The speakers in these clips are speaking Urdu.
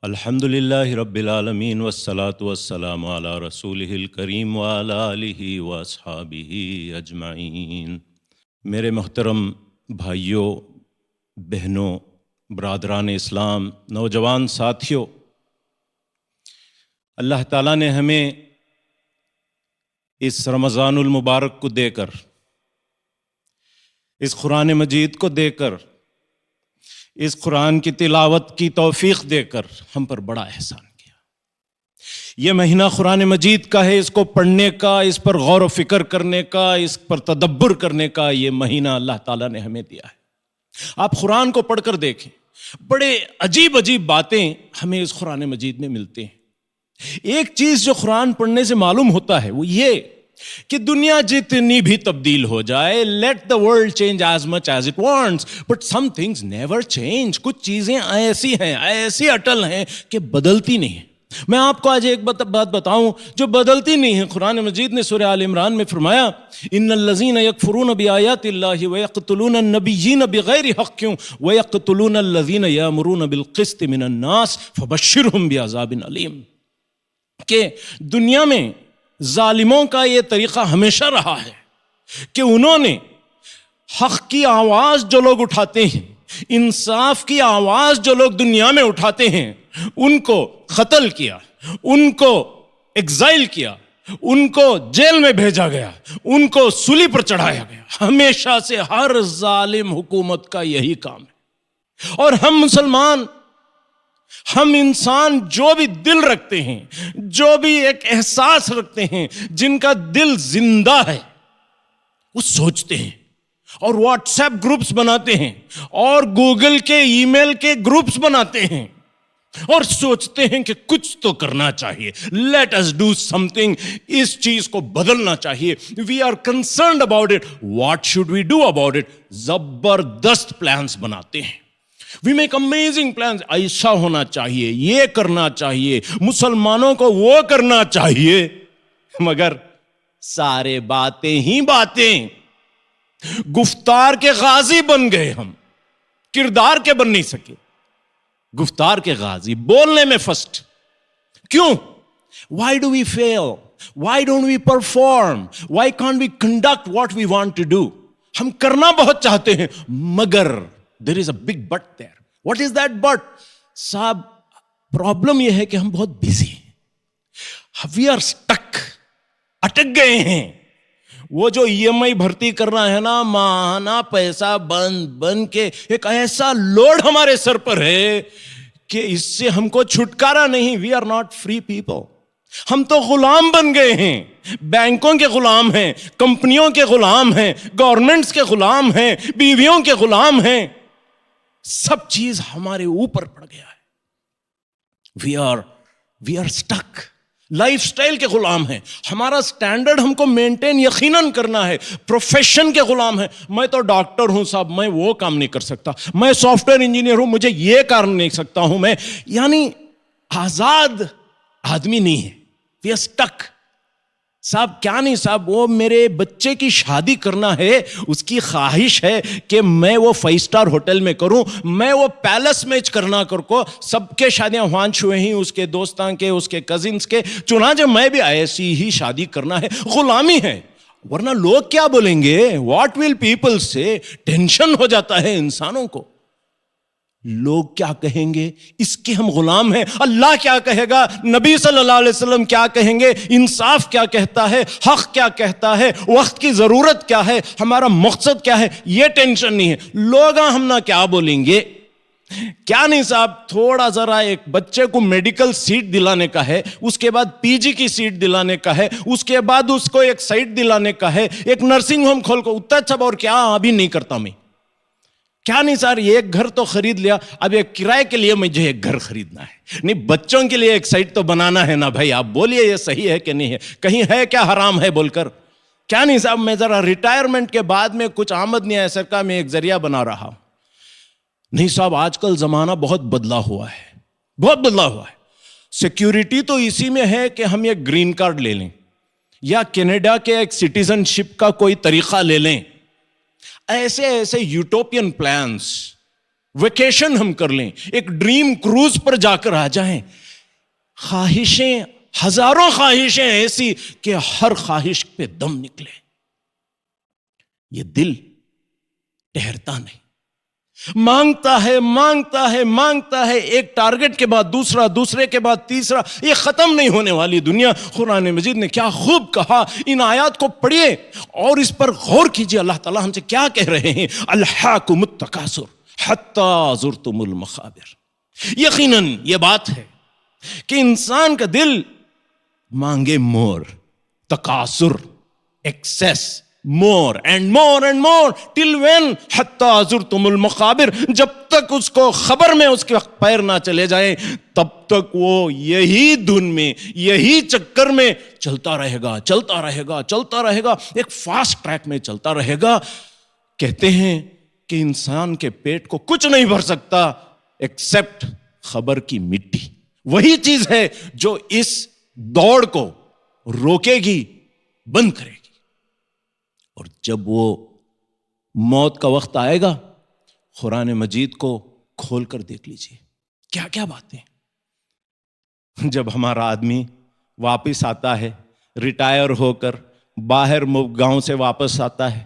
الحمد للہ رب العالمین والصلاة والسلام علی رسولہ الکریم وعلی آلہ واصحابہ اجمعین۔ میرے محترم بھائیوں، بہنوں، برادران اسلام، نوجوان ساتھیوں، اللہ تعالیٰ نے ہمیں اس رمضان المبارک کو دے کر، اس قرآن مجید کو دے کر، اس قرآن کی تلاوت کی توفیق دے کر ہم پر بڑا احسان کیا۔ یہ مہینہ قرآن مجید کا ہے، اس کو پڑھنے کا، اس پر غور و فکر کرنے کا، اس پر تدبر کرنے کا یہ مہینہ اللہ تعالیٰ نے ہمیں دیا ہے۔ آپ قرآن کو پڑھ کر دیکھیں، بڑے عجیب عجیب باتیں ہمیں اس قرآن مجید میں ملتے ہیں۔ ایک چیز جو قرآن پڑھنے سے معلوم ہوتا ہے وہ یہ کہ دنیا جتنی بھی تبدیل ہو جائے، let the world change as much as it wants but some things never change. کچھ چیزیں ایسی ہیں، ایسی اٹل ہیں کہ بدلتی نہیں ہیں۔ میں آپ کو آج ایک بات بتاؤں جو بدلتی نہیں ہے۔ قرآن مجید نے سورہ آل عمران میں فرمایا ان الذین یکفرون بآیات اللہ ویقتلون النبیین بغیر حق ویقتلون الذین یامرون بالقسط من الناس فبشرہم بعذاب علیم، کہ دنیا میں ظالموں کا یہ طریقہ ہمیشہ رہا ہے کہ انہوں نے حق کی آواز جو لوگ اٹھاتے ہیں، انصاف کی آواز جو لوگ دنیا میں اٹھاتے ہیں، ان کو قتل کیا، ان کو ایگزائل کیا، ان کو جیل میں بھیجا گیا، ان کو سولی پر چڑھایا گیا۔ ہمیشہ سے ہر ظالم حکومت کا یہی کام ہے۔ اور ہم مسلمان، ہم انسان جو بھی دل رکھتے ہیں، جو بھی ایک احساس رکھتے ہیں، جن کا دل زندہ ہے، وہ سوچتے ہیں اور واٹس ایپ گروپس بناتے ہیں اور گوگل کے ای میل کے گروپس بناتے ہیں اور سوچتے ہیں کہ کچھ تو کرنا چاہیے، لیٹ us do something، اس چیز کو بدلنا چاہیے، we are concerned about it، what should we do about it۔ زبردست پلانز بناتے ہیں، we make amazing plans، ایسا ہونا چاہیے، یہ کرنا چاہیے، مسلمانوں کو وہ کرنا چاہیے، مگر سارے باتیں ہی باتیں، گفتار کے غازی بن گئے ہم، کردار کے بن نہیں سکے، گفتار کے غازی، بولنے میں فرسٹ۔ کیوں؟ why do we fail؟ why don't we perform؟ why can't we conduct what we want to do؟ ہم کرنا بہت چاہتے ہیں مگر there is a big but there۔ what is that but؟ صاحب پرابلم یہ ہے کہ ہم بہت بزی ہیں، we are stuck، اٹک گئے ہیں۔ وہ جو ای ایم آئی بھرتی کرنا ہے نا، ماہانہ پیسہ بن کے ایک ایسا لوڈ ہمارے سر پر ہے کہ اس سے ہم کو چھٹکارا نہیں۔ We are not free people, ہم تو غلام بن گئے ہیں، بینکوں کے غلام ہیں، کمپنیوں کے غلام ہیں، گورنمنٹس کے غلام ہیں، بیویوں کے غلام ہیں، سب چیز ہمارے اوپر پڑ گیا ہے۔ We are stuck, lifestyle کے غلام ہیں، ہمارا سٹینڈرڈ ہم کو مینٹین یقیناً کرنا ہے، پروفیشن کے غلام ہیں۔ میں تو ڈاکٹر ہوں صاحب، میں وہ کام نہیں کر سکتا، میں سافٹ ویئر انجینئر ہوں، مجھے یہ کام نہیں سکتا ہوں میں، یعنی آزاد آدمی نہیں ہے، وی آر اسٹک۔ صاحب کیا نہیں صاحب، وہ میرے بچے کی شادی کرنا ہے، اس کی خواہش ہے کہ میں وہ 5 اسٹار ہوٹل میں کروں، میں وہ پیلس میں کرنا کر کو، سب کے شادیاں ہوان چھوئے ہیں، اس کے دوستاں کے، اس کے کزنس کے، چنانچہ میں بھی ایسی ہی شادی کرنا ہے۔ غلامی ہے، ورنہ لوگ کیا بولیں گے، واٹ ول پیپل سے، ٹینشن ہو جاتا ہے انسانوں کو، لوگ کیا کہیں گے، اس کے ہم غلام ہیں۔ اللہ کیا کہے گا، نبی صلی اللہ علیہ وسلم کیا کہیں گے، انصاف کیا کہتا ہے، حق کیا کہتا ہے، وقت کی ضرورت کیا ہے، ہمارا مقصد کیا ہے، یہ ٹینشن نہیں ہے۔ لوگ ہم نہ کیا بولیں گے، کیا نہیں صاحب، تھوڑا ذرا ایک بچے کو میڈیکل سیٹ دلانے کا ہے، اس کے بعد پی جی کی سیٹ دلانے کا ہے، اس کے بعد اس کو ایک سائٹ دلانے کا ہے، ایک نرسنگ ہوم کھول کو، اتنا اچھا اور کیا ابھی نہیں کرتا میں، کیا نہیں سر، یہ ایک گھر تو خرید لیا، اب ایک کرائے کے لیے مجھے ایک گھر خریدنا ہے، نہیں بچوں کے لیے ایک سائٹ تو بنانا ہے نا بھائی، آپ بولیے یہ صحیح ہے کہ نہیں ہے، کہیں ہے کیا حرام ہے بول کر، کیا نہیں صاحب میں ذرا ریٹائرمنٹ کے بعد میں کچھ آمدنی ایسا کا میں ایک ذریعہ بنا رہا ہوں۔ نہیں صاحب آج کل زمانہ بہت بدلا ہوا ہے، بہت بدلا ہوا ہے۔ سیکیورٹی تو اسی میں ہے کہ ہم ایک گرین کارڈ لے لیں یا کینیڈا کے ایک سٹیزن شپ کا کوئی طریقہ لے لیں، ایسے ایسے یوٹوپین پلانز ویکیشن ہم کر لیں, ایک ڈریم کروز پر جا کر آ جائیں. خواہشیں, ہزاروں خواہشیں ایسی کہ ہر خواہش پہ دم نکلے. یہ دل ٹھہرتا نہیں, مانگتا ہے مانگتا ہے مانگتا ہے, ایک ٹارگٹ کے بعد دوسرا, دوسرے کے بعد تیسرا, یہ ختم نہیں ہونے والی دنیا. قرآن مجید نے کیا خوب کہا, ان آیات کو پڑھیے اور اس پر غور کیجیے. اللہ تعالیٰ ہم سے کیا کہہ رہے ہیں؟ الہاکم التکاثر حتی زرتم المقابر. یقیناً یہ بات ہے کہ انسان کا دل مانگے مور, تکاثر, access, more and more and more till when حتی زرتم المقابر. جب تک اس کو خبر میں اس کے پیر نہ چلے جائیں تب تک وہ یہی دھن میں, یہی چکر میں چلتا رہے گا, چلتا رہے گا, چلتا رہے گا, ایک فاسٹ ٹریک میں چلتا رہے گا. کہتے ہیں کہ انسان کے پیٹ کو کچھ نہیں بھر سکتا ایکسپٹ خبر کی مٹی. وہی چیز ہے جو اس دوڑ کو روکے گی, بند کرے گی. اور جب وہ موت کا وقت آئے گا, قرآن مجید کو کھول کر دیکھ لیجیے کیا کیا باتیں. جب ہمارا آدمی واپس آتا ہے ریٹائر ہو کر, باہر گاؤں سے واپس آتا ہے,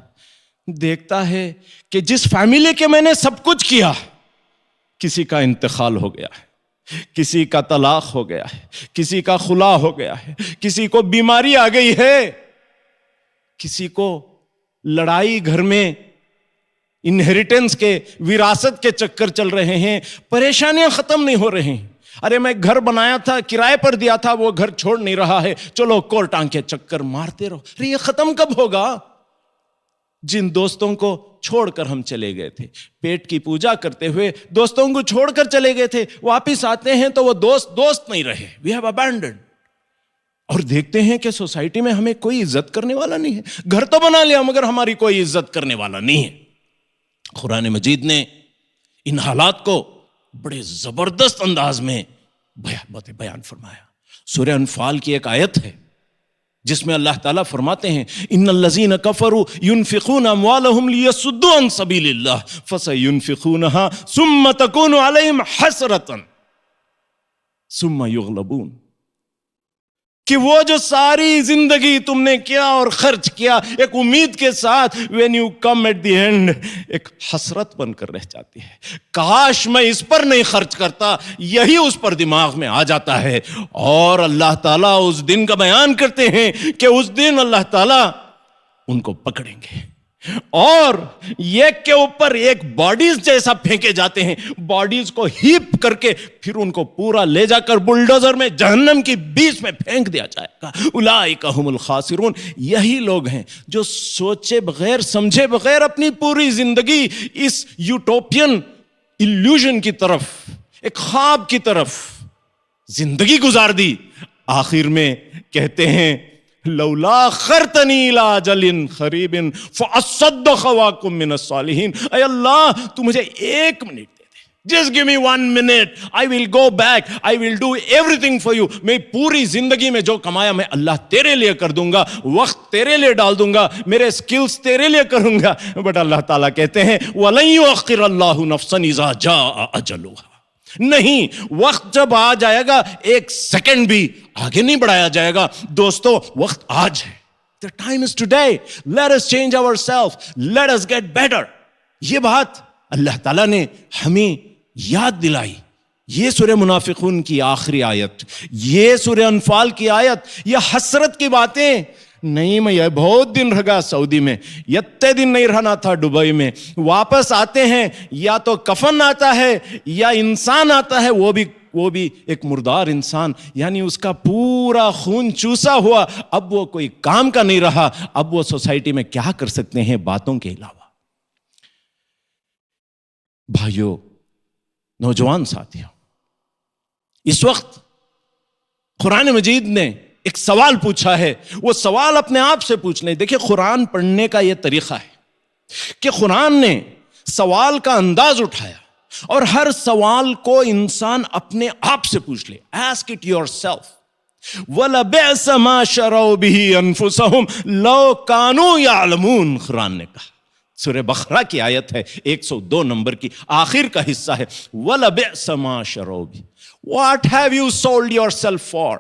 دیکھتا ہے کہ جس فیملی کے میں نے سب کچھ کیا, کسی کا انتقال ہو گیا ہے, کسی کا طلاق ہو گیا ہے, کسی کا خلا ہو گیا ہے, کسی کو بیماری آ گئی ہے, کسی کو لڑائی گھر میں انہیریٹنس کے, وراثت کے چکر چل رہے ہیں, پریشانیاں ختم نہیں ہو رہی ہیں. ارے میں گھر بنایا تھا, کرائے پر دیا تھا, وہ گھر چھوڑ نہیں رہا ہے, چلو کورٹاں کے چکر مارتے رہو. ارے یہ ختم کب ہوگا؟ جن دوستوں کو چھوڑ کر ہم چلے گئے تھے, پیٹ کی پوجا کرتے ہوئے دوستوں کو چھوڑ کر چلے گئے تھے, واپس آتے ہیں تو وہ دوست نہیں رہے. We have abandoned. اور دیکھتے ہیں کہ سوسائٹی میں ہمیں کوئی عزت کرنے والا نہیں ہے. گھر تو بنا لیا مگر ہماری کوئی عزت کرنے والا نہیں ہے. قرآن مجید نے ان حالات کو بڑے زبردست انداز میں بیان فرمایا. سورہ انفال کی ایک آیت ہے جس میں اللہ تعالیٰ فرماتے ہیں ان الذین کفروا ينفقون اموالهم لیصدوا عن سبیل اللہ فسینفقونها ثم تکون علیہم حسرۃ ثم یغلبون. کہ وہ جو ساری زندگی تم نے کیا اور خرچ کیا ایک امید کے ساتھ, when you come at the end ایک حسرت بن کر رہ جاتی ہے. کاش میں اس پر نہیں خرچ کرتا, یہی اس پر دماغ میں آ جاتا ہے. اور اللہ تعالیٰ اس دن کا بیان کرتے ہیں کہ اس دن اللہ تعالیٰ ان کو پکڑیں گے اور ایک کے اوپر ایک باڈیز جیسا پھینکے جاتے ہیں, باڈیز کو ہیپ کر کے پھر ان کو پورا لے جا کر بلڈوزر میں جہنم کی بیچ میں پھینک دیا جائے گا. اولئک ھم الخاسرون. یہی لوگ ہیں جو سوچے بغیر سمجھے بغیر اپنی پوری زندگی اس یوٹوپین ایلیوژن کی طرف, ایک خواب کی طرف زندگی گزار دی. آخر میں کہتے ہیں لولا اخرتنی الی اجل قریب فاصدق واکن من الصالحین. اے اللہ تو مجھے 1 minute they they, just give me 1 minute, I will go back, I will do everything for you. میں پوری زندگی میں جو کمایا میں اللہ تیرے لیے کر دوں گا, وقت تیرے لیے ڈال دوں گا, میرے سکلز تیرے لیے کروں گا. بٹ اللہ تعالیٰ کہتے ہیں وَلَن يُؤَخِّرَ اللَّهُ نَفْسًا إِذَا جَاءَ أَجَلُهَا. نہیں, وقت جب آ جائے گا 1 سیکنڈ بھی آگے نہیں بڑھایا جائے گا. دوستو وقت آج ہے. The time is today. Let us change ourselves. Let us get better. یہ بات اللہ تعالیٰ نے ہمیں یاد دلائی. یہ سورہ منافقون کی آخری آیت, یہ سورہ انفال کی آیت, یہ حسرت کی باتیں نہیں. میں یہ بہت دن رہا سعودی میں, یتے دن نہیں رہنا تھا دبئی میں. واپس آتے ہیں یا تو کفن آتا ہے یا انسان آتا ہے, وہ بھی ایک مردار انسان, یعنی اس کا پورا خون چوسا ہوا. اب وہ کوئی کام کا نہیں رہا. اب وہ سوسائٹی میں کیا کر سکتے ہیں باتوں کے علاوہ؟ بھائیو, نوجوان ساتھیوں, اس وقت قرآن مجید نے ایک سوال پوچھا ہے. وہ سوال اپنے آپ سے پوچھ لیں. دیکھیں قرآن پڑھنے کا یہ طریقہ ہے کہ قرآن نے سوال کا انداز اٹھایا اور ہر سوال کو انسان اپنے آپ سے پوچھ لے. Ask it yourself. وَلَبِئْسَ مَا شَرَوْا بِهِ أَنفُسَهُمْ لَوْ كَانُوا يَعْلَمُونَ. قرآن نے کہا سورہ بقرہ کی آیت ہے 102 نمبر کی آخر کا حصہ ہے وَلَبِئْسَ مَا شَرَوْا بِهِ What have you sold yourself for?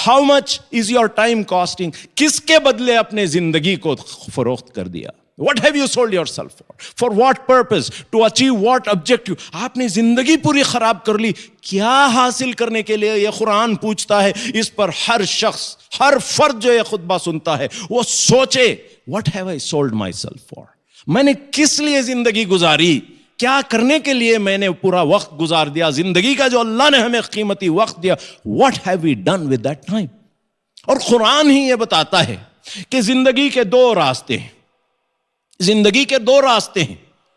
How much is your time costing? کس کے بدلے اپنے زندگی کو فروخت کر دیا؟ What have you sold yourself for? For what purpose? To achieve what objective? آپ نے زندگی پوری خراب کر لی کیا حاصل کرنے کے لیے؟ یہ قرآن پوچھتا ہے. اس پر ہر شخص ہر فرد جو یہ خطبہ سنتا ہے وہ سوچے What have I sold myself for? میں نے کس لیے زندگی گزاری؟ کیا کرنے کے لیے میں نے پورا وقت گزار دیا؟ زندگی کا جو اللہ نے ہمیں قیمتی وقت دیا What have we done with that time? اور قرآن ہی یہ بتاتا ہے کہ زندگی کے دو راستے ہیں. زندگی کے دو راستے ہیں.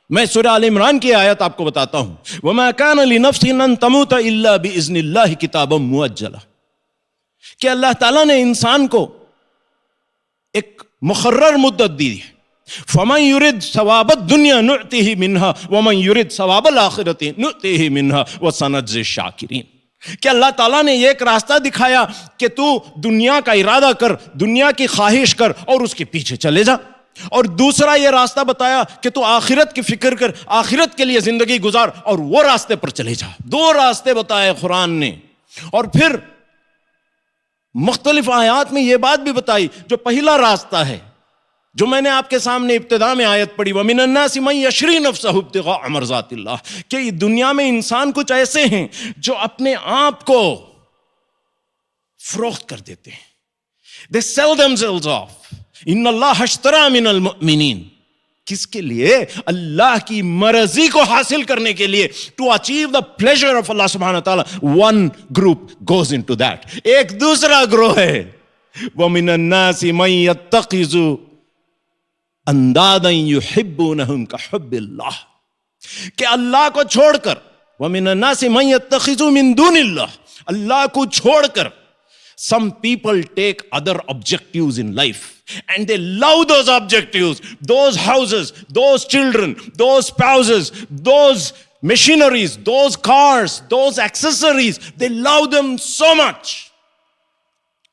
میں سورہ آل عمران کی آیت آپ کو بتاتا ہوں وَمَا كَانَ لِنَفْسٍ أَن تَمُوتَ إِلَّا بِإِذْنِ اللَّهِ كِتَابًا مُؤَجَّلًا کہ اللہ تعالیٰ نے انسان کو ایک مقرر مدت دی ہے. فَمَن يُرِدْ ثَوَابَ الدُّنْيَا نُعْتِهِ مِنْهَا وَمَن يُرِدْ ثَوَابَ الْآخِرَةِ نُعْتِهِ مِنْهَا وَسَنَجْزِي الشَّاكِرِينَ کہ اللہ تعالیٰ نے یہ ایک راستہ دکھایا کہ تو دنیا کا ارادہ کر, دنیا کی خواہش کر اور اس کے پیچھے چلے جا, اور دوسرا یہ راستہ بتایا کہ تو آخرت کی فکر کر, آخرت کے لیے زندگی گزار اور وہ راستے پر چلے جا. دو راستے بتائے قرآن نے. اور پھر مختلف آیات میں یہ بات بھی بتائی جو پہلا راستہ ہے جو میں نے آپ کے سامنے ابتدا میں آیت پڑھی وَمِنَ النَّاسِ مَن يَشْرِي نَفْسَهُ ابْتِغَاءَ مَرْضَاتِ اللَّهِ کہ دنیا میں انسان کچھ ایسے ہیں جو اپنے آپ کو فروخت کر دیتے ہیں. They sell themselves off. إِنَّ اللَّهَ اشْتَرَىٰ مِنَ الْمُؤْمِنِينَ کس کے لیے؟ اللہ کی مرضی کو حاصل کرنے کے لیے. To achieve the pleasure of Allah subhanahu wa ta'ala. One group goes into that. ایک دوسرا گروہ ہے وَمِنَ النَّاسِ مَن يَتَّخِذُ اندادا یحبونہم کحب اللہ کہ اللہ کو چھوڑ کر ومن الناس من یتخذ من دون اللہ اللہ کو چھوڑ کر some people take other objectives in life and they love those objectives, those houses, those children, those spouses, those machineries, those cars, those accessories. They love them so much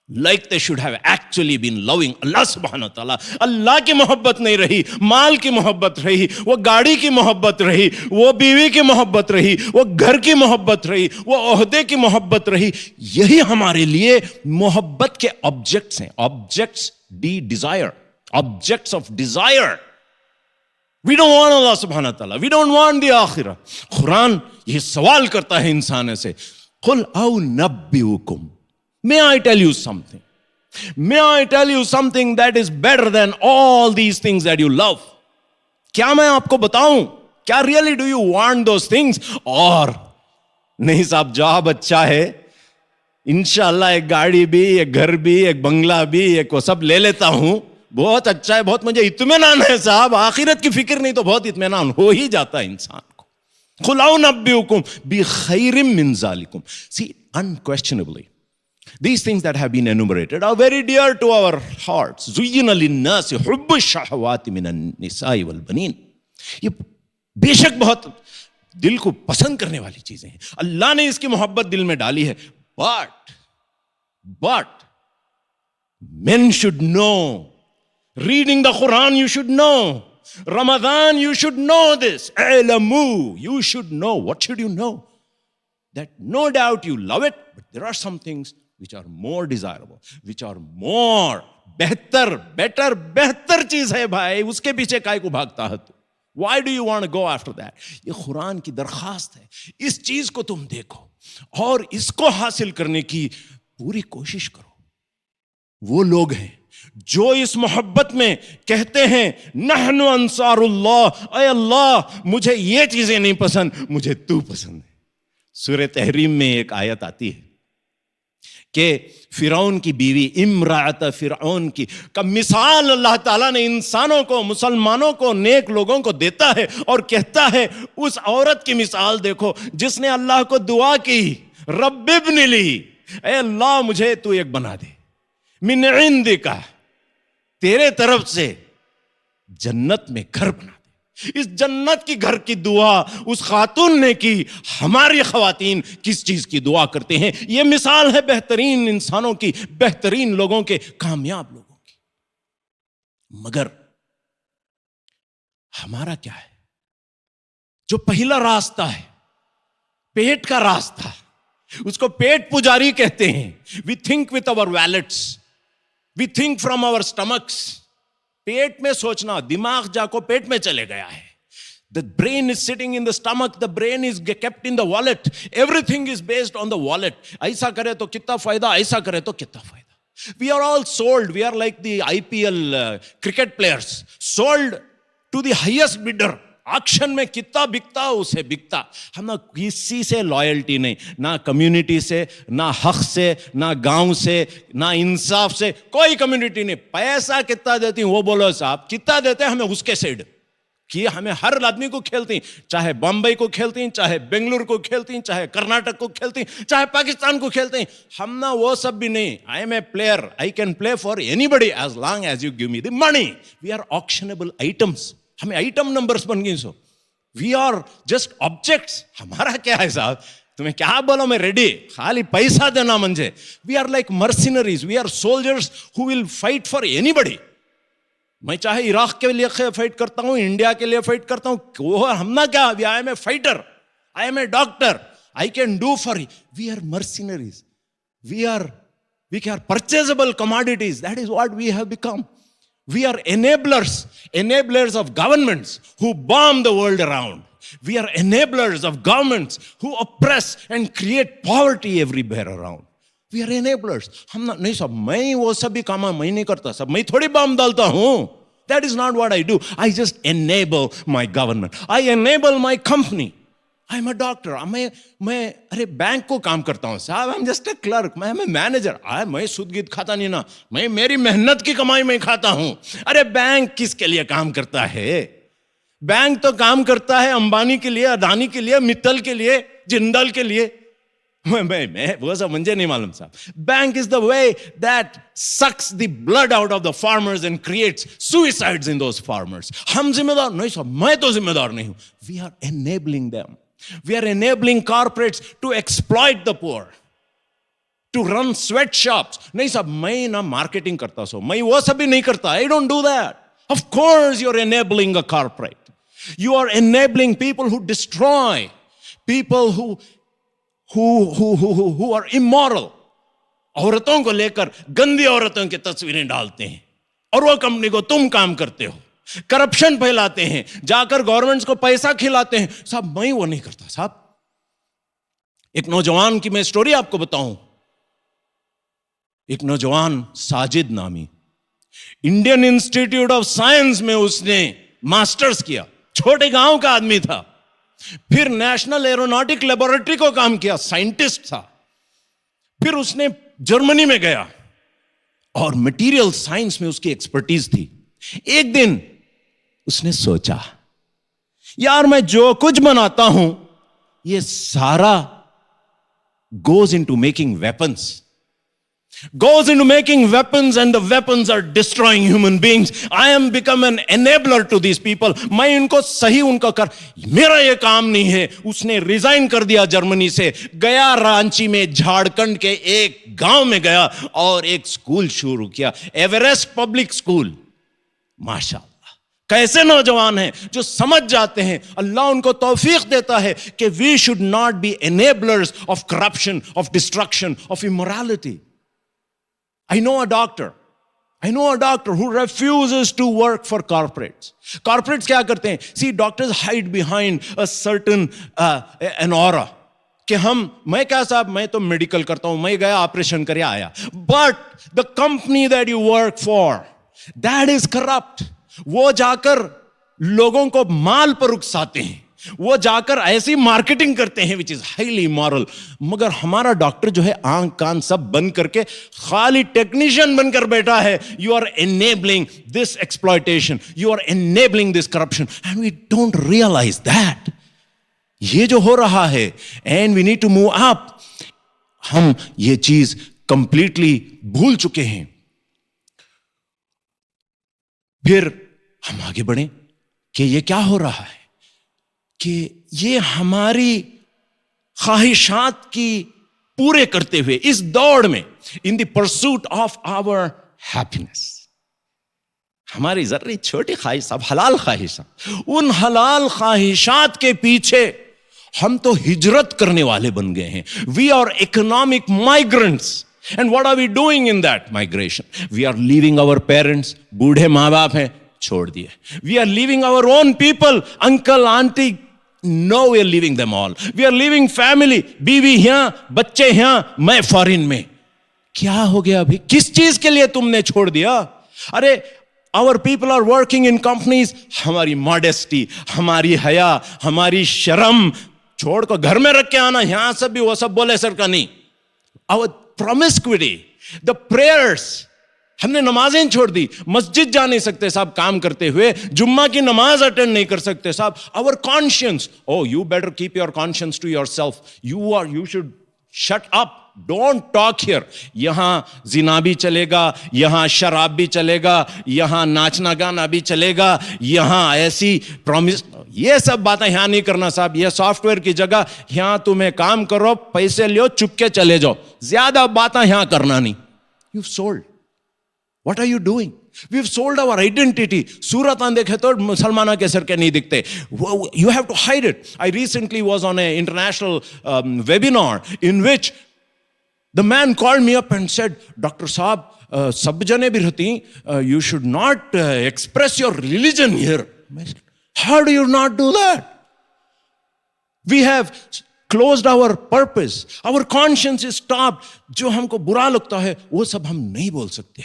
like they should have actually been loving Allah subhanahu wa ta'ala. اللہ کی محبت نہیں رہی, مال کی محبت رہی, وہ گاڑی کی محبت رہی, وہ بیوی کی محبت رہی, وہ گھر کی محبت رہی, وہ عہدے کی محبت رہی. یہی ہمارے لیے محبت کے آبجیکٹس ہیں. Objects D Dzire, objects of desire. We don't want Allah subhanahu wa ta'ala. We don't want the آخرہ. قرآن یہ سوال کرتا ہے انسان سے قل او نبئکم May I tell you something? May I tell you something that is better than all these things that you love? کیا میں آپ کو بتاؤں؟ کیا really do you want those things? اور نہیں صاحب جاب اچھا ہے, انشاءاللہ ایک گاڑی بھی, ایک گھر بھی, ایک بنگلہ بھی, ایک وہ سب لے لیتا ہوں, بہت اچھا ہے, بہت مجھے اطمینان ہے صاحب, آخرت کی فکر نہیں تو بہت اطمینان ہو ہی جاتا ہے انسان کو. قل او نبئکم بخیر من ذالکم. See, unquestionably these things that have been enumerated are very dear to our hearts. زُيِّنَ لِلنَّاسِ حُبُّ الشَّهَوَاتِ مِنَ النِّسَاءِ وَالْبَنِينَ یہ بے شک بہت دل کو پسند کرنے والی چیزیں ہیں. اللہ نے اس کی محبت دل میں ڈالی ہے. But men should know. Reading the Quran you should know. Ramadan you should know this. A'lamu, you should know. What should you know? That no doubt you love it, but there are some things which are more desirable, which are more بہتر چیز ہے بھائی, اس کے پیچھے کائے کو بھاگتا ہے تو؟ Why do you want to go after that? یہ قرآن کی درخواست ہے, اس چیز کو تم دیکھو اور اس کو حاصل کرنے کی پوری کوشش کرو. وہ لوگ ہیں جو اس محبت میں کہتے ہیں نحن انصار اللہ, اے اللہ مجھے یہ چیزیں نہیں پسند, مجھے تو پسند ہے. سورہ تحریم میں ایک آیت آتی ہے کہ فرعون کی بیوی امرأت فرعون کی کا مثال اللہ تعالیٰ نے انسانوں کو, مسلمانوں کو, نیک لوگوں کو دیتا ہے اور کہتا ہے اس عورت کی مثال دیکھو جس نے اللہ کو دعا کی رب ابن لی, اے اللہ مجھے تو ایک بنا دے, من عندک, تیرے طرف سے جنت میں گھر بنا دے. اس جنت کی گھر کی دعا اس خاتون نے کی. ہماری خواتین کس چیز کی دعا کرتے ہیں؟ یہ مثال ہے بہترین انسانوں کی, بہترین لوگوں کے, کامیاب لوگوں کی. مگر ہمارا کیا ہے؟ جو پہلا راستہ ہے پیٹ کا راستہ, اس کو پیٹ پجاری کہتے ہیں. We think with our wallets, we think from our stomachs. پیٹ میں سوچنا, دماغ جا کو پیٹ میں چلے گیا ہے. The brain is sitting in the stomach, the brain is kept in the wallet. Everything is based on the wallet. ایسا کرے تو کتنا فائدہ, ایسا کرے تو کتنا فائدہ. We are all sold. We are like the IPL cricket players, sold to the highest bidder. Auction میں کتنا بکتا اسے بکتا. ہم نہ کسی سے لائلٹی نہیں, نہ کمیونٹی سے, نہ حق سے, نہ گاؤں سے, نہ انصاف سے, کوئی کمیونٹی نہیں. پیسہ کتنا دیتی وہ بولو صاحب, کتنا دیتے ہمیں اس کے سائڈ کہ ہمیں ہر آدمی کو کھیلتی, چاہے بمبئی کو کھیلتی, چاہے بنگلور کو کھیلتی, چاہے کرناٹک کو کھیلتی, چاہے پاکستان کو کھیلتی. ہم نہ وہ سب بھی نہیں. I am a player, I can play for anybody as long as you give me the money. We are auctionable items. ہمیں آئٹم نمبرز بن گئی. So we are just objects. ہمارا کیا ہے صاحب, تمہیں کیا بولو میں ریڈی, خالی پیسہ دینا منجے. We are like mercenaries, we are soldiers who will fight for anybody. میں چاہے عراق کے لیے فائٹ کرتا ہوں, انڈیا کے لیے فائٹ کرتا ہوں, وہ ہم نہ کیا, I am a fighter, I am a doctor, I can do for. We are mercenaries, we are purchasable commodities. That is what we have become. We are enablers of governments who bomb the world around. We are enablers of governments who oppress and create poverty everywhere around. We are enablers. ہم نہیں صاحب, میں وہ سب بھی کام میں نہیں کرتا صاحب, میں تھوڑی بام ڈالتا ہوں. That is not what I do. I just enable my government. I enable my company. I am a doctor. میں ارے بینک کو کام کرتا ہوں صاحب, I am just a clerk. میں مینیجر. میں سود گیت کھاتا نہیں نا, میں میری محنت کی کمائی میں کھاتا ہوں. ارے بینک کس کے لیے کام کرتا ہے؟ بینک تو کام کرتا ہے امبانی کے لیے, اڈانی کے لیے, متل کے لیے, جندل کے لیے. میں وہ سب مجھے نہیں معلوم صاحب. Bank is the way that sucks the blood out of the farmers and creates suicides in those farmers. ہم ذمہ دار نہیں صاحب, میں تو ذمہ دار نہیں ہوں. We are enabling them. We are enabling corporates to exploit the poor, to run sweatshops. نہیں صاحب, میں نہ مارکیٹنگ کرتا سو, میں وہ سب بھی نہیں کرتا. I don't do that. Of course you're enabling a corporate. You are enabling people who destroy, people who are immoral. عورتوں کو لے کر گندی عورتوں کی تصویریں ڈالتے ہیں اور وہ کمپنی کو تم کام کرتے ہو. کرپشن پھیلاتے ہیں, جا کر گورنمنٹس کو پیسہ کھلاتے ہیں. صاحب میں وہ نہیں کرتا صاحب. ایک نوجوان کی میں سٹوری آپ کو بتاؤں. ایک نوجوان ساجد نامی, انڈین انسٹیٹیوٹ آف سائنس میں اس نے ماسٹرز کیا. چھوٹے گاؤں کا آدمی تھا. پھر نیشنل ایروناٹک لیبورٹری کو کام کیا, سائنٹسٹ تھا. پھر اس نے جرمنی میں گیا اور مٹیریل سائنس میں اس کی ایکسپرٹیز تھی. ایک دن اس نے سوچا, یار میں جو کچھ بناتا ہوں یہ سارا goes into making weapons. Goes into making weapons and the weapons are destroying human beings. I am become an enabler to these people. میں ان کو صحیح ان کا میرا یہ کام نہیں ہے. اس نے ریزائن کر دیا جرمنی سے, گیا رانچی میں جھارکھنڈ کے ایک گاؤں میں گیا اور ایک اسکول شروع کیا, ایوریسٹ پبلک اسکول. ماشاء اللہ, کیسے نوجوان ہیں جو سمجھ جاتے ہیں. اللہ ان کو توفیق دیتا ہے کہ we should not be enablers of corruption, of destruction, of immorality. I know a doctor who refuses to work for corporates. Corporates کیا کرتے ہیں? See, doctors hide behind a certain an aura. کہ میں کیا صاحب, میں تو میڈیکل کرتا ہوں, میں گیا آپریشن کریا آیا. But the company that you work for, that is corrupt. وہ جا کر لوگوں کو مال پر اکساتے ہیں, وہ جا کر ایسی مارکیٹنگ کرتے ہیں which is highly immoral. مگر ہمارا ڈاکٹر جو ہے آنکھ کان سب بند کر کے خالی ٹیکنیشین بن کر بیٹھا ہے. You are enabling this exploitation, you are enabling this corruption and we don't realize that. یہ جو ہو رہا ہے and we need to move up. ہم یہ چیز کمپلیٹلی بھول چکے ہیں. پھر ہم آگے بڑھیں کہ یہ کیا ہو رہا ہے, کہ یہ ہماری خواہشات کی پورے کرتے ہوئے اس دوڑ میں, in the pursuit of our happiness, ہماری ذرری چھوٹی خواہشات، حلال خواہشات، ان حلال خواہشات کے پیچھے ہم تو ہجرت کرنے والے بن گئے ہیں. We are economic migrants. And what are we doing in that migration? We are leaving our parents, بوڑھے ماں باپ ہیں چھوڑ دیے. We are leaving our own people, uncle aunty, no we are leaving them all. We are leaving family, بیوی یہاں، بچے یہاں، میں فارن میں. کیا ہو گیا ابھی؟ کس چیز کے لیے تم نے چھوڑ دیا؟ ارے our people are working in companies. ہماری ماڈیسٹی، ہماری حیا، ہماری شرم چھوڑ کو گھر میں رکھ کے آنا، یہاں سب بھی وہ سب بولے سر کا نہیں. our promiscuity, the prayers، ہم نے نمازیں چھوڑ دی، مسجد جا نہیں سکتے صاحب کام کرتے ہوئے، جمعہ کی نماز اٹینڈ نہیں کر سکتے صاحب. our conscience, oh you better keep your conscience to yourself. you should shut up, don't talk here. یہاں زنا بھی چلے گا، یہاں شراب بھی چلے گا، یہاں ناچنا گانا بھی چلے گا، یہاں ایسی پرومس، یہ سب باتیں یہاں نہیں کرنا صاحب. یہ سافٹ ویئر کی جگہ یہاں تمہیں کام کرو، پیسے لیو، چپ کے چلے جاؤ، زیادہ باتیں یہاں کرنا نہیں. You've sold. What are you doing? We've sold our identity. صورت دیکھے تو مسلمانوں کے سر کے نہیں دکھتے. You have to hide it. I recently was on an international webinar in which the man called me up and said, Dr. Saab, sab jane bhi rehti, you should not express your religion here. How do you not do that? We have closed our purpose. Our conscience is stopped. جو ہم کو برا لگتا ہے وہ سب ہم نہیں بول سکتے.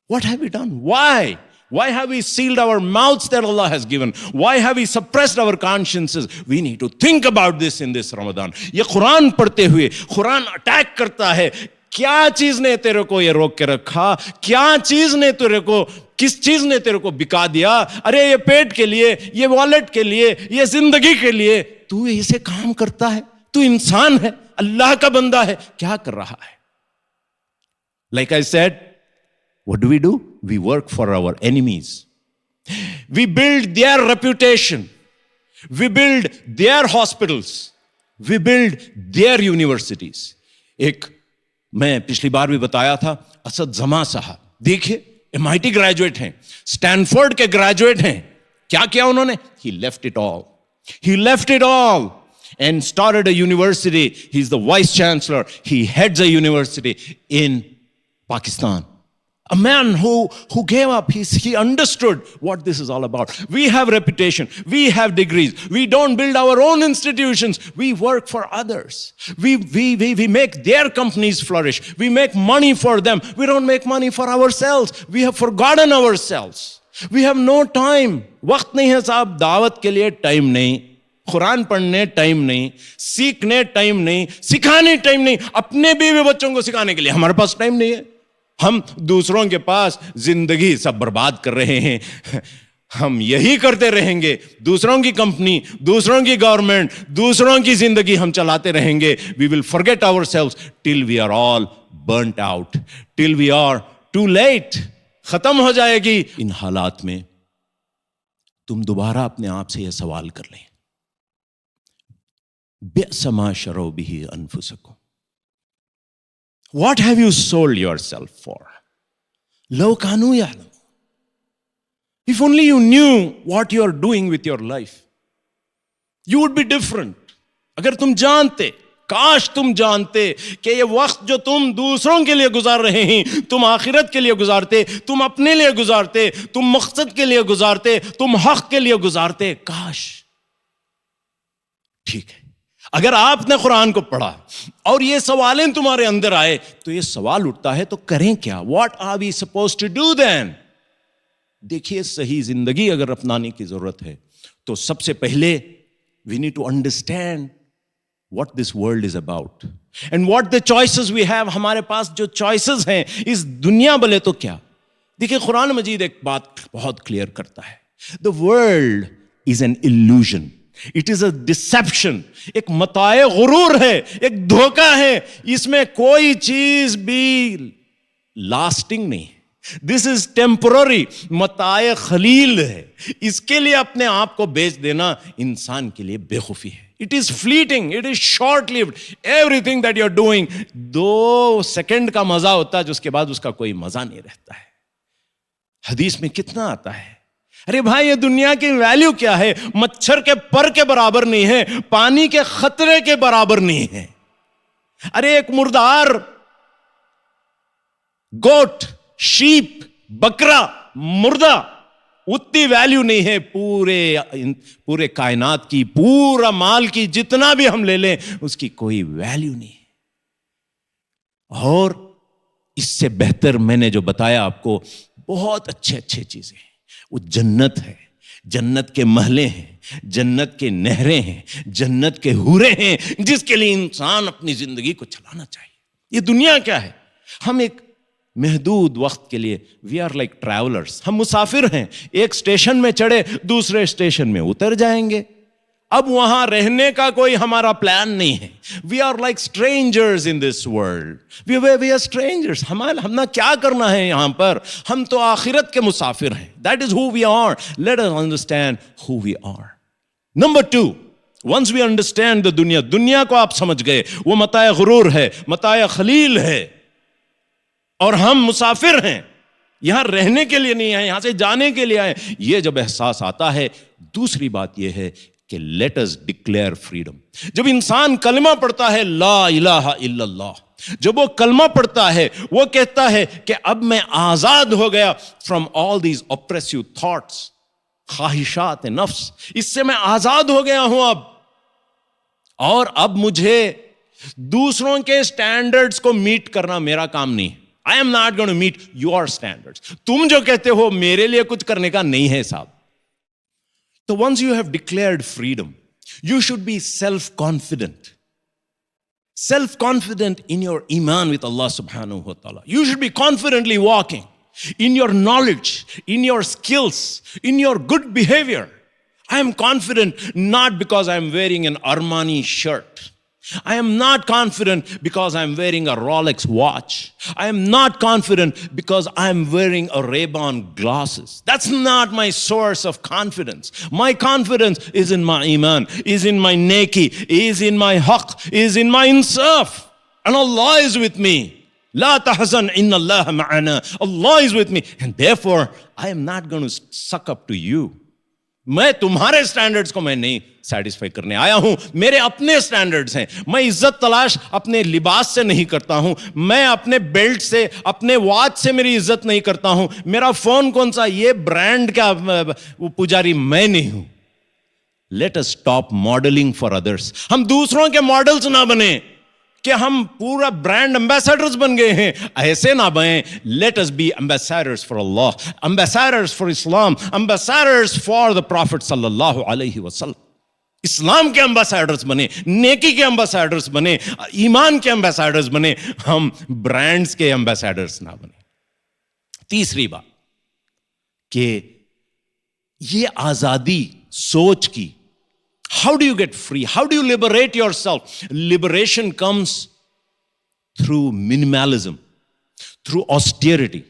What have we done? Why? Why have we sealed our mouths that Allah has given? Why have we suppressed our consciences? We need to think about this in this Ramadan. یہ قرآن پڑھتے ہوئے قرآن اٹیک کرتا ہے. کیا چیز نے تیرے کو یہ روک کے رکھا؟ کیا چیز نے تیرے کو، کس چیز نے تیرے کو بکا دیا؟ ارے یہ پیٹ کے لیے، یہ والیٹ کے لیے، یہ زندگی کے لیے تو اسے کام کرتا ہے. تو انسان ہے، اللہ کا بندہ ہے، کیا کر رہا ہے؟ Like I said, what do? We work for our enemies. We build their reputation. We build their hospitals. We build their universities. ایک میں پچھلی بار بھی بتایا تھا، اسد زماں صاحب، دیکھیے MIT گریجویٹ ہیں، اسٹینفورڈ کے گریجویٹ ہیں. کیا کیا انہوں نے؟ He left it all. He left it all and started a university. He's the vice chancellor. He heads a university in Pakistan. A man who gave up. He understood what this is all about. We have reputation. We have degrees. We don't build our own institutions. We work for others. We make their companies flourish. We make money for them. We don't make money for ourselves. We have forgotten ourselves. We have no time. وقت نہیں ہے صاحب، دعوت کے لیے ٹائم نہیں، قرآن پڑھنے ٹائم نہیں، سیکھنے ٹائم نہیں، سکھانے ٹائم نہیں، اپنے بیوی بچوں کو سکھانے کے لیے ہمارے پاس ٹائم نہیں ہے. ہم دوسروں کے پاس زندگی سب برباد کر رہے ہیں. ہم یہی کرتے رہیں گے، دوسروں کی کمپنی، دوسروں کی گورنمنٹ، دوسروں کی زندگی ہم چلاتے رہیں گے. We will forget ourselves till we are all burnt out, till we are too late. ختم ہو جائے گی. ان حالات میں تم دوبارہ اپنے آپ سے یہ سوال کر لیں، بئس ما شروا بہ انفسکم. What have you sold yourself for? Love Khanwa یعلمون. If only you knew what you are doing with your life, you would be different. اگر تم جانتے، کاش تم جانتے کہ یہ وقت جو تم دوسروں کے لیے گزار رہے ہیں، تم آخرت کے لیے گزارتے، تم اپنے لیے گزارتے، تم مقصد کے لیے گزارتے، تم حق کے لیے گزارتے. کاش. ٹھیک ہے، اگر آپ نے قرآن کو پڑھا اور یہ سوالیں تمہارے اندر آئے تو یہ سوال اٹھتا ہے تو کریں کیا؟ What are we supposed to do then? دیکھیے، صحیح زندگی اگر اپنانے کی ضرورت ہے تو سب سے پہلے we need to understand what this world is about and what the choices we have. ہمارے پاس جو choices ہیں اس دنیا بلے تو کیا. دیکھیے قرآن مجید ایک بات بہت کلیئر کرتا ہے. The world is an illusion. It is a deception. ایک متاع غرور ہے، ایک دھوکہ ہے. اس میں کوئی چیز بھی لاسٹنگ نہیں. This is temporary. متاع خلیل ہے. اس کے لیے اپنے آپ کو بیچ دینا انسان کے لیے بے خوفی ہے. It is fleeting. It is short-lived. Everything that you're doing 2 second کا مزہ ہوتا ہے، جو اس کے بعد اس کا کوئی مزہ نہیں رہتا ہے. حدیث میں کتنا آتا ہے، ارے بھائی یہ دنیا کی ویلیو کیا ہے، مچھر کے پر کے برابر نہیں ہے، پانی کے خطرے کے برابر نہیں ہے. ارے ایک مردار گوٹ، شیپ، بکرا، مردہ اتنی ویلیو نہیں ہے پورے کائنات کی، پورا مال کی جتنا بھی ہم لے لیں اس کی کوئی ویلیو نہیں ہے. اور اس سے بہتر میں نے جو بتایا آپ کو، بہت اچھے چیزیں ہیں. وہ جنت ہے، جنت کے محلے ہیں، جنت کے نہریں ہیں، جنت کے حوریں ہیں جس کے لیے انسان اپنی زندگی کو چلانا چاہیے. یہ دنیا کیا ہے؟ ہم ایک محدود وقت کے لیے وی آر لائک ٹریولرز، ہم مسافر ہیں. ایک اسٹیشن میں چڑھے دوسرے اسٹیشن میں اتر جائیں گے. اب وہاں رہنے کا کوئی ہمارا پلان نہیں ہے. We are like strangers in this world. We are strangers. ہمیں کیا کرنا ہے یہاں پر؟ ہم تو آخرت کے مسافر ہیں. That is who we are. Let us understand who we are. Number 2، once we understand the دنیا کو آپ سمجھ گئے، وہ متاع غرور ہے، متاع خلیل ہے، اور ہم مسافر ہیں، یہاں رہنے کے لیے نہیں آئے، یہاں سے جانے کے لیے آئے. یہ جب احساس آتا ہے، دوسری بات یہ ہے کہ لیٹ اس ڈکلیئر فریڈم. جب انسان کلمہ پڑھتا ہے لا الہ الا اللہ، جب وہ کلمہ پڑھتا ہے، وہ کہتا ہے کہ اب میں آزاد ہو گیا فرام آل دیز اپریسیو تھاٹس، خواہشات نفس، اس سے میں آزاد ہو گیا ہوں اب، اور اب مجھے دوسروں کے سٹینڈرڈز کو میٹ کرنا میرا کام نہیں ہے. I am not going to meet your standards. تم جو کہتے ہو میرے لیے کچھ کرنے کا نہیں ہے صاحب. So once you have declared freedom, you should be self-confident. Self-confident in your iman with Allah subhanahu wa ta'ala. You should be confidently walking in your knowledge, in your skills, in your good behavior. I am confident not because I am wearing an Armani shirt. I am not confident because I am wearing a Rolex watch. I am not confident because I am wearing a Ray-Ban glasses. That's not my source of confidence. My confidence is in my iman, is in my neki, is in my haqq, is in my insaf. And Allah is with me. La tahzan inna Allah ma'ana. Allah is with me. And therefore, I am not going to suck up to you. میں تمہارے سٹینڈرڈز کو میں نہیں سیٹسفائی کرنے آیا ہوں. میرے اپنے سٹینڈرڈز ہیں. میں عزت تلاش اپنے لباس سے نہیں کرتا ہوں، میں اپنے بیلٹ سے، اپنے واچ سے میری عزت نہیں کرتا ہوں. میرا فون کون سا، یہ برانڈ کا پجاری میں نہیں ہوں. Let us stop modelling for others. ہم دوسروں کے ماڈلز نہ بنیں کہ ہم پورا برانڈ امبیسڈرز بن گئے ہیں. ایسے نہ بنیں. Let us be ambassadors for Allah, ambassadors for Islam, ambassadors for the prophet صلی اللہ علیہ وسلم. اسلام کے امبیسڈرز بنے، نیکی کے امبیسڈرز بنے، ایمان کے امبیسڈرز بنے. ہم برانڈز کے امبیسڈرز نہ بنے. تیسری بات کہ یہ آزادی سوچ کی. How do you get free? How do you liberate yourself? Liberation comes through minimalism, through austerity.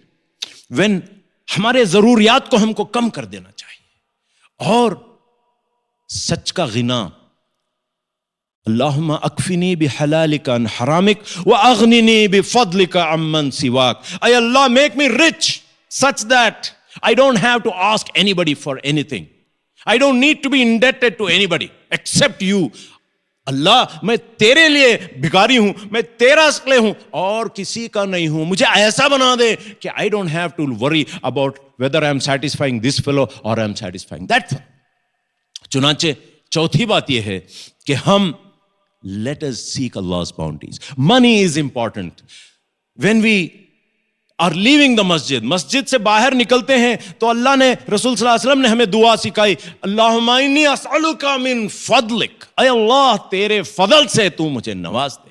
When ہمارے ضروریات کو ہم کو کم کر دینا چاہیے، اور سچ کا غنا. اللہم اکفنی بحلالک عن حرامک واغننی بفضلک عمن سواک. اے اللہ make me rich such that I don't have to ask anybody for anything. I don't need to be indebted to anybody except you. اللہ میں تیرے لیے بھکاری ہوں، میں تیرا سکلے ہوں اور کسی کا نہیں ہوں. مجھے ایسا بنا دے کہ I don't have to worry about whether I am satisfying this fellow or I am satisfying that fellow. چنانچہ چوتھی بات یہ ہے کہ ہم let us seek Allah's bounties. Money is important. When we اور لیونگ دا مسجد سے باہر نکلتے ہیں تو اللہ نے، رسول صلی اللہ علیہ وسلم نے ہمیں دعا سکھائی، اللہم انی اسألک من فضلک. اے اللہ تیرے فضل سے تو مجھے نواز دے.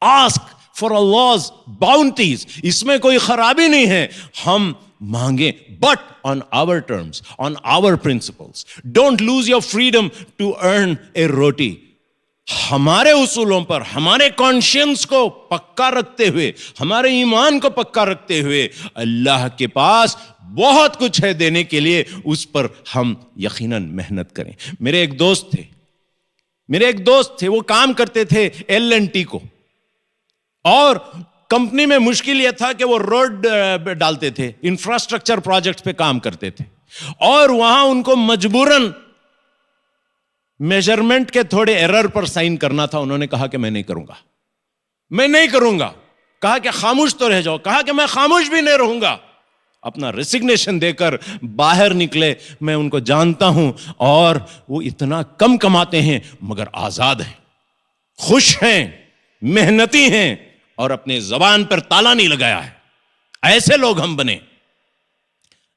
Ask for Allah's bounties. اس میں کوئی خرابی نہیں ہے. ہم مانگیں but on our terms, on our principles. Don't lose your freedom to earn a roti. ہمارے اصولوں پر، ہمارے کانشینس کو پکا رکھتے ہوئے، ہمارے ایمان کو پکا رکھتے ہوئے، اللہ کے پاس بہت کچھ ہے دینے کے لیے، اس پر ہم یقیناً محنت کریں. میرے ایک دوست تھے، وہ کام کرتے تھے LNT کو، اور کمپنی میں مشکل یہ تھا کہ وہ روڈ ڈالتے تھے، انفراسٹرکچر پروجیکٹس پہ کام کرتے تھے، اور وہاں ان کو مجبوراً میجرمنٹ کے تھوڑے ایرر پر سائن کرنا تھا. انہوں نے کہا کہ میں نہیں کروں گا، میں نہیں کروں گا. کہا کہ خاموش تو رہ جاؤ. کہا کہ میں خاموش بھی نہیں رہوں گا. اپنا ریسگنیشن دے کر باہر نکلے. میں ان کو جانتا ہوں، اور وہ اتنا کم کماتے ہیں مگر آزاد ہیں، خوش ہیں، محنتی ہیں، اور اپنے زبان پر تالا نہیں لگایا ہے. ایسے لوگ ہم بنے.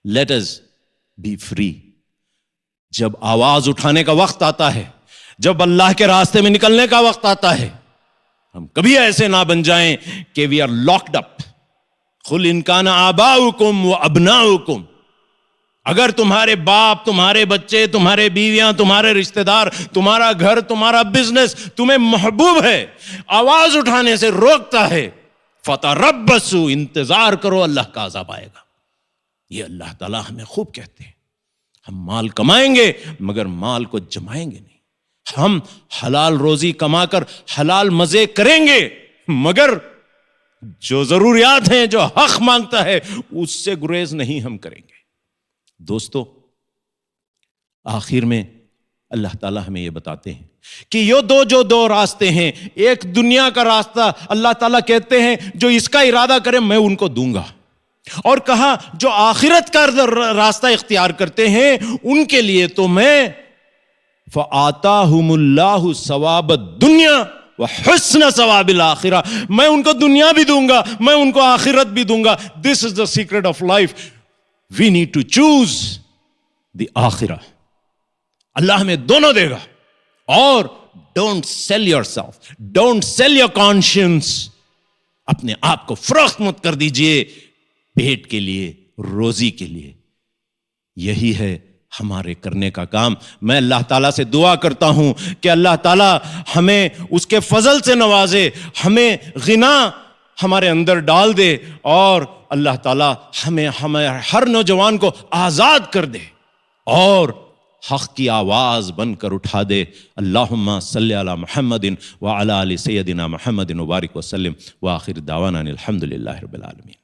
Let us be free. جب آواز اٹھانے کا وقت آتا ہے، جب اللہ کے راستے میں نکلنے کا وقت آتا ہے، ہم کبھی ایسے نہ بن جائیں کہ وی آر لاکڈ اپ. قل ان کان آباؤکم و ابناؤکم، اگر تمہارے باپ، تمہارے بچے، تمہارے بیویاں، تمہارے رشتہ دار، تمہارا گھر، تمہارا بزنس تمہیں محبوب ہے، آواز اٹھانے سے روکتا ہے، فتربصوا، انتظار کرو، اللہ کا عذاب آئے گا. یہ اللہ تعالیٰ ہمیں خوب کہتے ہیں. ہم مال کمائیں گے مگر مال کو جمائیں گے نہیں. ہم حلال روزی کما کر حلال مزے کریں گے مگر جو ضروریات ہیں، جو حق مانگتا ہے، اس سے گریز نہیں ہم کریں گے. دوستو، آخر میں اللہ تعالیٰ ہمیں یہ بتاتے ہیں کہ یہ دو راستے ہیں. ایک دنیا کا راستہ، اللہ تعالیٰ کہتے ہیں جو اس کا ارادہ کرے میں ان کو دوں گا. اور کہا جو آخرت کا راستہ اختیار کرتے ہیں ان کے لیے تو میں فآتاہم اللہ ثواب الدنیا وحسن ثواب الآخرہ، میں ان کو دنیا بھی دوں گا، میں ان کو آخرت بھی دوں گا. This is the secret of life. We need to choose the akhirah. اللہ ہمیں دونوں دے گا. اور don't sell yourself, don't sell your conscience. اپنے آپ کو فروخت مت کر دیجئے پیٹ کے لیے، روزی کے لیے. یہی ہے ہمارے کرنے کا کام. میں اللہ تعالیٰ سے دعا کرتا ہوں کہ اللہ تعالیٰ ہمیں اس کے فضل سے نوازے، ہمیں غنا ہمارے اندر ڈال دے، اور اللہ تعالیٰ ہمیں ہر نوجوان کو آزاد کر دے اور حق کی آواز بن کر اٹھا دے. اللہم صلی علی محمد وعلی آل سیدنا محمد وبارک وسلم. وآخر دعوانا الحمد للہ رب العالمین.